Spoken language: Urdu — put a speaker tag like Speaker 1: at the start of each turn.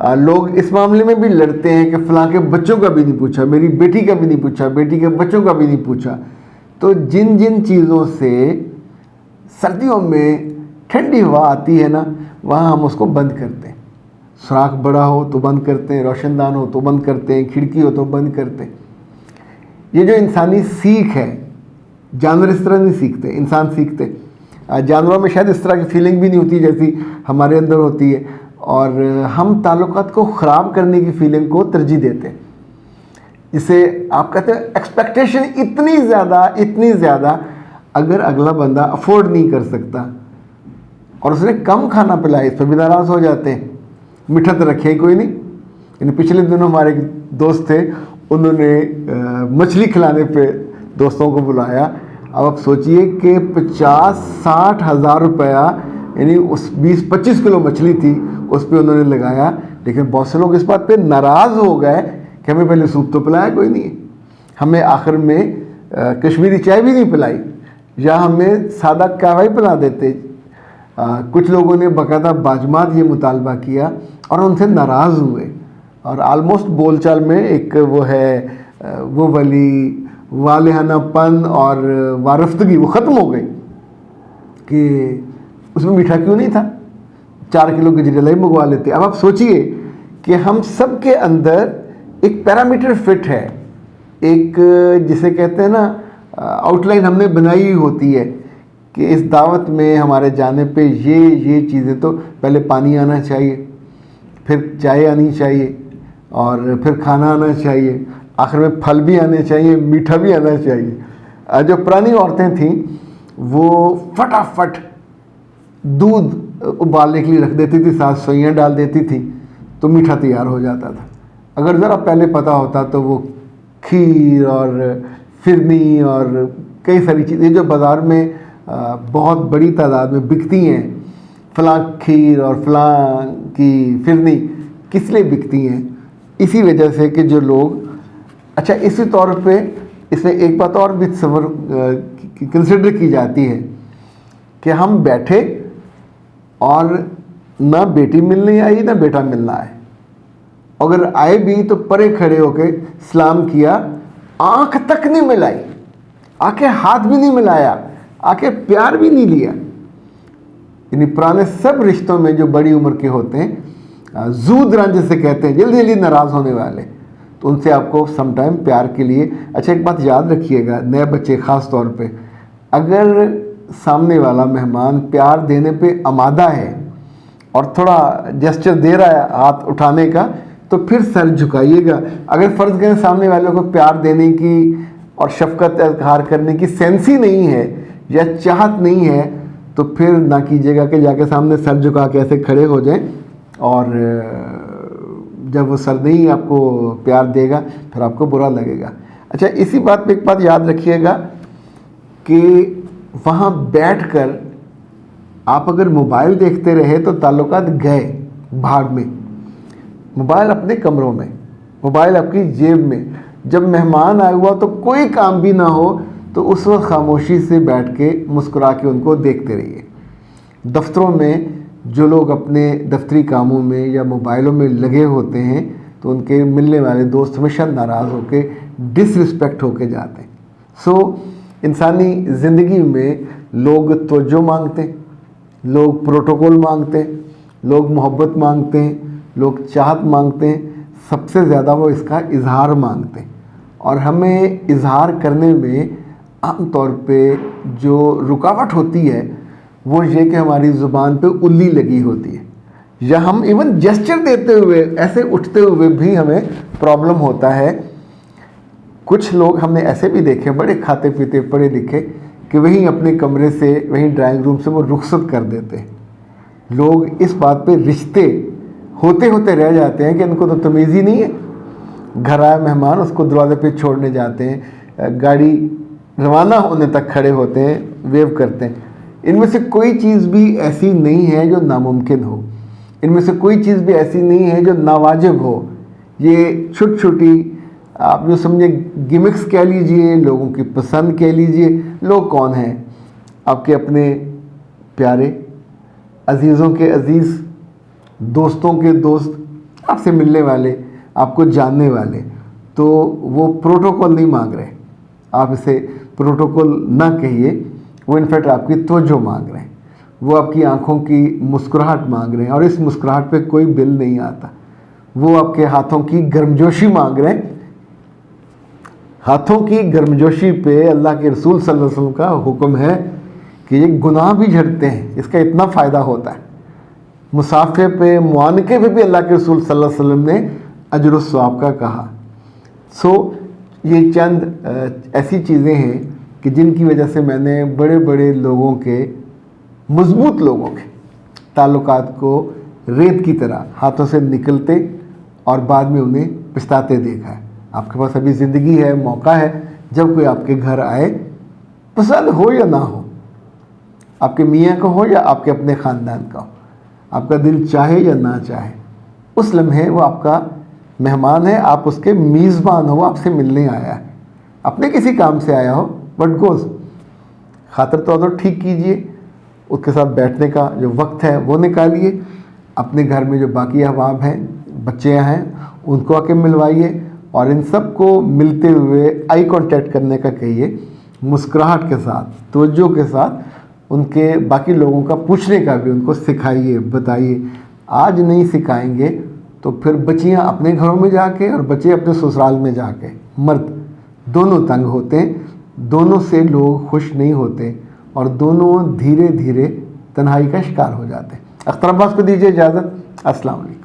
Speaker 1: لوگ اس معاملے میں بھی لڑتے ہیں کہ فلاں کے بچوں کا بھی نہیں پوچھا، میری بیٹی کا بھی نہیں پوچھا، بیٹی کے بچوں کا بھی نہیں پوچھا. تو جن جن چیزوں سے سردیوں میں ٹھنڈی ہوا آتی ہے نا، وہاں ہم اس کو بند کرتے ہیں. سوراخ بڑا ہو تو بند کرتے ہیں، روشن دان ہو تو بند کرتے ہیں، کھڑکی ہو تو بند کرتے ہیں. یہ جو انسانی سیکھ ہے، جانور اس طرح نہیں سیکھتے، انسان سیکھتے. جانوروں میں شاید اس طرح کی فیلنگ بھی نہیں ہوتی جیسی ہمارے اندر ہوتی ہے، اور ہم تعلقات کو خراب کرنے کی فیلنگ کو ترجیح دیتے ہیں. جسے آپ کہتے ہیں ایکسپیکٹیشن اتنی زیادہ، اگر اگلا بندہ افورڈ نہیں کر سکتا اور اس نے کم کھانا پلایا، اس پہ بھی ناراض ہو جاتے ہیں. میٹھا تو رکھے ہی کوئی نہیں. یعنی پچھلے دنوں ہمارے دوست تھے، انہوں نے مچھلی کھلانے پہ دوستوں کو بلایا. اب آپ سوچئے کہ 50-60 ہزار روپیہ، یعنی اس 20-25 کلو مچھلی تھی، اس پہ انہوں نے لگایا. لیکن بہت سے لوگ اس بات پہ ناراض ہو گئے کہ ہمیں پہلے سوپ تو پلایا کوئی نہیں، ہمیں آخر میں کشمیری چائے بھی نہیں پلائی، یا ہمیں سادہ قہوہ ہی پلا دیتے. کچھ لوگوں نے باقاعدہ باجمات یہ مطالبہ کیا اور ان سے ناراض ہوئے، اور آلموسٹ بول چال میں ایک وہ ہے وہ ولی والہانہ پن اور وارفتگی وہ ختم ہو گئی کہ اس میں میٹھا کیوں نہیں تھا، 4 کلو گجریلا ہی منگوا لیتے. اب آپ سوچئے کہ ہم سب کے اندر ایک پیرامیٹر فٹ ہے، ایک جسے کہتے ہیں نا آؤٹ لائن ہم نے بنائی ہوئی ہوتی ہے کہ اس دعوت میں ہمارے جانے پہ یہ چیزیں، تو پہلے پانی آنا چاہیے، پھر چائے آنی چاہیے، اور پھر کھانا آنا چاہیے، آخر میں پھل بھی آنے چاہیے، میٹھا بھی آنا چاہیے. جو پرانی عورتیں تھیں وہ فٹافٹ دودھ ابالنے کے لیے رکھ دیتی تھی، 7 سوئیاں ڈال دیتی تھی تو میٹھا تیار ہو جاتا تھا. اگر ذرا پہلے پتہ ہوتا تو وہ کھیر اور فرنی اور کئی ساری چیزیں جو بازار میں بہت بڑی تعداد میں بکتی ہیں، فلاں کھیر اور فلاں کی فرنی کس لیے بکتی ہیں؟ اسی وجہ سے کہ جو لوگ، اچھا اسی طور پہ اس میں ایک بات اور بھی کنسیڈر کی جاتی ہے کہ ہم بیٹھے اور نہ بیٹی ملنے آئی نہ بیٹا ملنا آئے، اگر آئے بھی تو پرے کھڑے ہو کے سلام کیا، آنکھ تک نہیں ملائی، آ کے ہاتھ بھی نہیں ملایا، آ کے پیار بھی نہیں لیا. یعنی پرانے سب رشتوں میں جو بڑی عمر کے ہوتے ہیں، زود رنج سے کہتے ہیں، جلدی جلدی ناراض ہونے والے، تو ان سے آپ کو سم ٹائم پیار کے لیے. اچھا ایک بات یاد رکھیے گا، نئے بچے خاص طور پہ، اگر سامنے والا مہمان پیار دینے پہ آمادہ ہے اور تھوڑا جسچر دے رہا ہے ہاتھ اٹھانے کا، تو پھر سر جھکائیے گا. اگر فرض کریں سامنے والوں کو پیار دینے کی اور شفقت اظہار کرنے کی سینس ہی نہیں ہے یا چاہت نہیں ہے، تو پھر نہ کیجیے گا کہ جا کے سامنے سر جھکا کے ایسے کھڑے ہو جائیں، اور جب وہ سر نہیں آپ کو پیار دے گا پھر آپ کو برا لگے گا. اچھا اسی بات پہ ایک بات یاد رکھیے گا کہ وہاں بیٹھ کر آپ اگر موبائل دیکھتے رہے تو تعلقات گئے بھاڑ میں. موبائل اپنے کمروں میں، موبائل آپ کی جیب میں. جب مہمان آیا ہوا تو کوئی کام بھی نہ ہو تو اس وقت خاموشی سے بیٹھ کے مسکرا کے ان کو دیکھتے رہیے. دفتروں میں جو لوگ اپنے دفتری کاموں میں یا موبائلوں میں لگے ہوتے ہیں تو ان کے ملنے والے دوست ہمیشہ ناراض ہو کے ڈس رسپیکٹ ہو کے جاتے ہیں. سو انسانی زندگی میں لوگ توجہ مانگتے ہیں، لوگ پروٹوکول مانگتے ہیں، لوگ محبت مانگتے ہیں، لوگ چاہت مانگتے ہیں، سب سے زیادہ وہ اس کا اظہار مانگتے ہیں. اور ہمیں اظہار کرنے میں عام طور پہ جو رکاوٹ ہوتی ہے وہ یہ کہ ہماری زبان پہ الی لگی ہوتی ہے، یا ہم ایون جسچر دیتے ہوئے ایسے اٹھتے ہوئے بھی ہمیں پرابلم ہوتا ہے. کچھ لوگ ہم نے ایسے بھی دیکھے بڑے کھاتے پیتے پڑھے لکھے کہ وہیں اپنے کمرے سے، وہیں ڈرائنگ روم سے وہ رخصت کر دیتے ہیں. لوگ اس بات پہ رشتے ہوتے ہوتے رہ جاتے ہیں کہ ان کو تو تمیز ہی نہیں ہے. گھر آئے مہمان اس کو دروازے پہ چھوڑنے جاتے ہیں، گاڑی روانہ ہونے تک کھڑے ہوتے ہیں، ویو کرتے ہیں. ان میں سے کوئی چیز بھی ایسی نہیں ہے جو ناممکن ہو، ان میں سے کوئی چیز بھی ایسی نہیں ہے جو ناواجب ہو. یہ چھوٹی چھوٹی آپ جو سمجھے گمکس کہہ لیجئے، لوگوں کی پسند کہہ لیجئے. لوگ کون ہیں؟ آپ کے اپنے پیارے، عزیزوں کے عزیز، دوستوں کے دوست، آپ سے ملنے والے، آپ کو جاننے والے، تو وہ پروٹوکول نہیں مانگ رہے، آپ اسے پروٹوکول نہ کہیے، وہ انفیکٹ آپ کی توجہ مانگ رہے ہیں، وہ آپ کی آنکھوں کی مسکراہٹ مانگ رہے ہیں، اور اس مسکراہٹ پہ کوئی بل نہیں آتا، وہ آپ کے ہاتھوں کی گرمجوشی مانگ رہے ہیں۔ ہاتھوں کی گرمجوشی پہ اللہ کے رسول صلی اللہ علیہ وسلم کا حکم ہے کہ یہ گناہ بھی جھڑتے ہیں، اس کا اتنا فائدہ ہوتا ہے۔ مسافے پہ، معانقے پہ بھی اللہ کے رسول صلی اللہ علیہ وسلم نے اجر و ثواب کا کہا۔ یہ چند ایسی چیزیں ہیں کہ جن کی وجہ سے میں نے بڑے بڑے لوگوں کے، مضبوط لوگوں کے تعلقات کو ریت کی طرح ہاتھوں سے نکلتے اور بعد میں انہیں پچھتاتے دیکھا ہے۔ آپ کے پاس ابھی زندگی ہے، موقع ہے، جب کوئی آپ کے گھر آئے، پسند ہو یا نہ ہو، آپ کے میاں کا ہو یا آپ کے اپنے خاندان کا ہو، آپ کا دل چاہے یا نہ چاہے، اس لمحے وہ آپ کا مہمان ہے، آپ اس کے میزبان ہو، آپ سے ملنے آیا ہے، اپنے کسی کام سے آیا ہو، بٹ گوز خاطر تو ٹھیک کیجئے، اس کے ساتھ بیٹھنے کا جو وقت ہے وہ نکالیے، اپنے گھر میں جو باقی احباب ہیں، بچے ہیں، ان کو آ کے ملوائیے، اور ان سب کو ملتے ہوئے آئی کانٹیکٹ کرنے کا کہیے، مسکراہٹ کے ساتھ، توجہ کے ساتھ، ان کے باقی لوگوں کا پوچھنے کا بھی ان کو سکھائیے، بتائیے۔ آج نہیں سکھائیں گے تو پھر بچیاں اپنے گھروں میں جا کے اور بچے اپنے سسرال میں جا کے، مرد دونوں تنگ ہوتے ہیں، دونوں سے لوگ خوش نہیں ہوتے، اور دونوں دھیرے دھیرے تنہائی کا شکار ہو جاتے ہیں۔ اختر عباس کو دیجیے اجازت۔ السلام علیکم۔